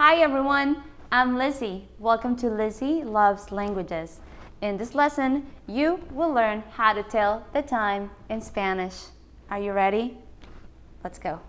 Hi everyone, I'm Lizzie. Welcome to Lizzie Loves Languages. In this lesson, you will learn how to tell the time in Spanish. Are you ready? Let's go.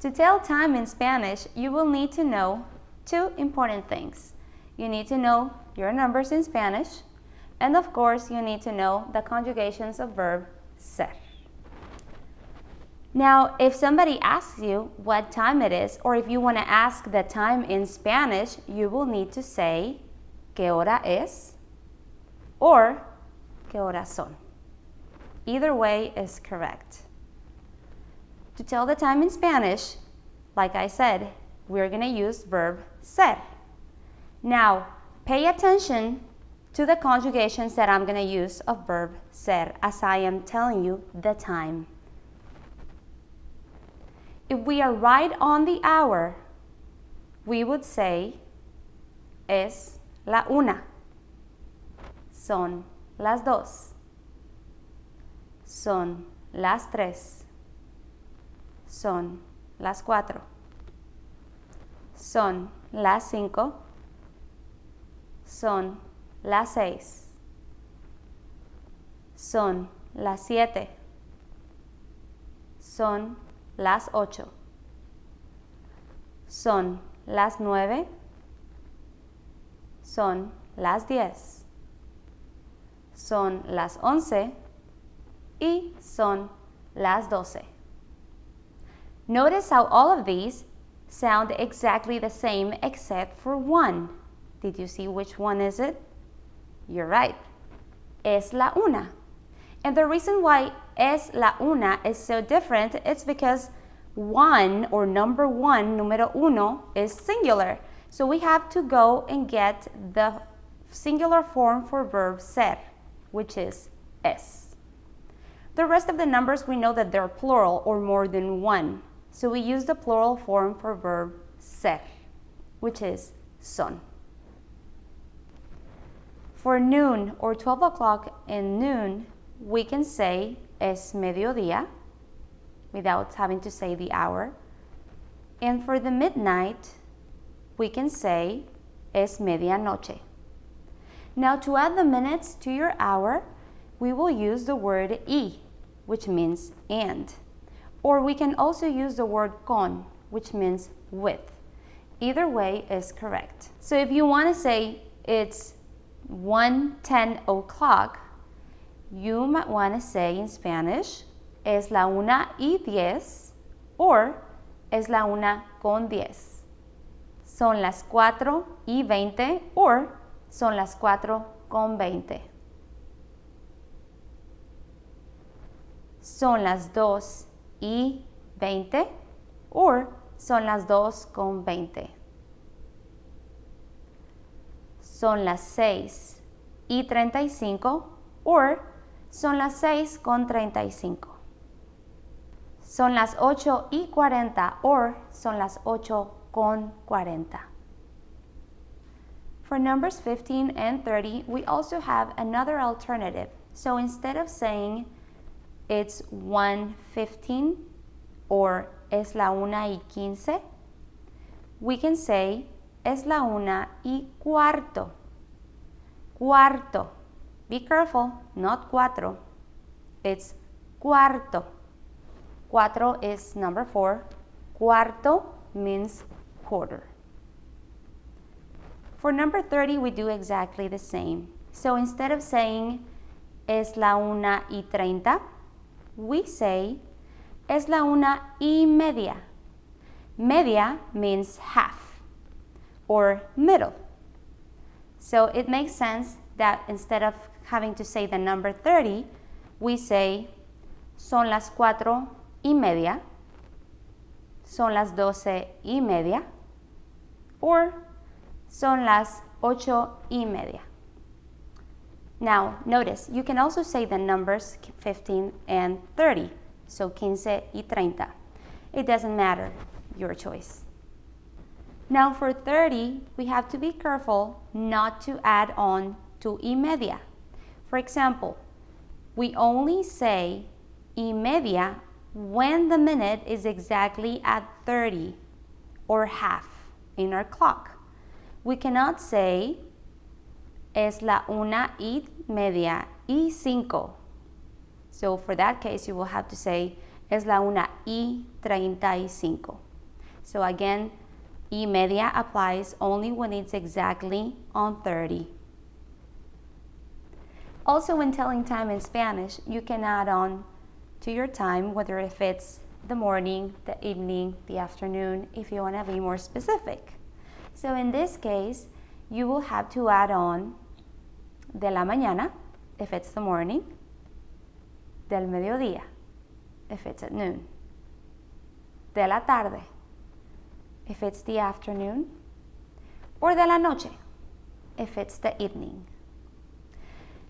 To tell time in Spanish, you will need to know two important things. You need to know your numbers in Spanish, and of course, you need to know the conjugations of verb ser. Now, if somebody asks you what time it is, or if you want to ask the time in Spanish, you will need to say ¿Qué hora es? Or ¿Qué horas son? Either way is correct. To tell the time in Spanish, like I said, we're going to use verb ser. Now, pay attention to the conjugations that I'm going to use of verb ser as I am telling you the time. If we are right on the hour, we would say es la una, son las dos, son las tres, son las cuatro, son las cinco, son las seis, son las siete, son las ocho, son las nueve, son las 10, son las 11 y son las 12. Notice how all of these sound exactly the same except for one. Did you see which one is it? You're right. Es la una. And the reason why es la una is so different is because one, or number one, número uno, is singular. So we have to go and get the singular form for verb ser, which is es. The rest of the numbers, we know that they're plural or more than one. So we use the plural form for verb ser, which is son. For noon or 12 o'clock in noon, we can say es mediodía without having to say the hour. And for the midnight, we can say es medianoche. Now to add the minutes to your hour, we will use the word y, which means and. Or we can also use the word con, which means with. Either way is correct. So if you want to say it's 1:10 o'clock, you might want to say in Spanish, es la 1:10, or es la 1:10. Son las 4:20, or son las 4:20. Son las 2:20, or son las 2:20. Son las 6:35, or son las 6:35. Son las 8:40, or son las 8:40. For numbers 15 and 30, we also have another alternative. So instead of saying it's 1:15 or es la 1:15, we can say es la 1:15. Cuarto. Be careful, not cuatro. It's cuarto. Cuatro is number 4. Cuarto means quarter. For number 30, we do exactly the same. So instead of saying es la 1:30, we say es la 1:30. Media means half or middle. So it makes sense that instead of having to say the number 30, we say son las 4:30, son las 12:30, or son las 8:30. Now, notice, you can also say the numbers 15 and 30, so 15 y 30. It doesn't matter. your choice. Now for 30, we have to be careful not to add on to y media. For example, we only say y media when the minute is exactly at 30 or half in our clock. We cannot say es la 1:30 So for that case, you will have to say es la 1:35. So again, y media applies only when it's exactly on 30. Also, when telling time in Spanish, you can add on to your time, whether if it's the morning, the evening, the afternoon, if you want to be more specific. So in this case, you will have to add on de la mañana, if it's the morning, del mediodía, if it's at noon, de la tarde, if it's the afternoon, or de la noche, if it's the evening.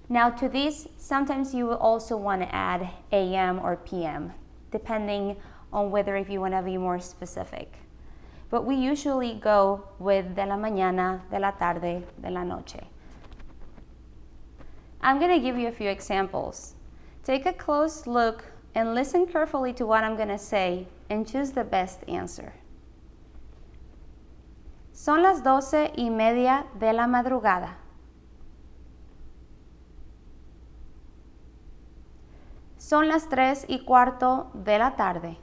Now to this, sometimes you will also want to add AM or PM, depending on whether if you want to be more specific. But we usually go with de la mañana, de la tarde, de la noche. I'm going to give you a few examples. Take a close look and listen carefully to what I'm going to say and choose the best answer. Son las 12:30 de la madrugada. Son las 3:15 de la tarde.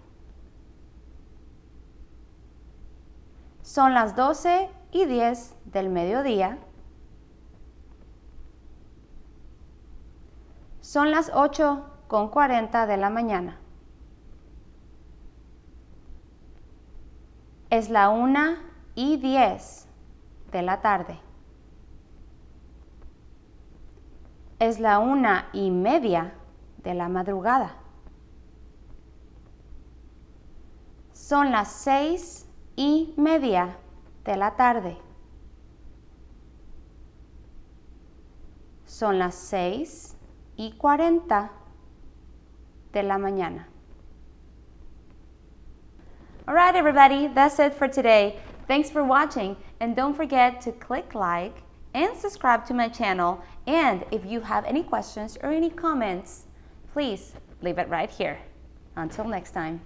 Son las 12:10 del mediodía. Son las 8:40 de la mañana. Es la 1:10 de la tarde. Es la 1:30 de la madrugada. Son las 6:30 de la tarde. Son las 6:40 de la mañana. All right, everybody, that's it for today. Thanks for watching, and don't forget to click like and subscribe to my channel. And if you have any questions or any comments, please leave it right here. Until next time.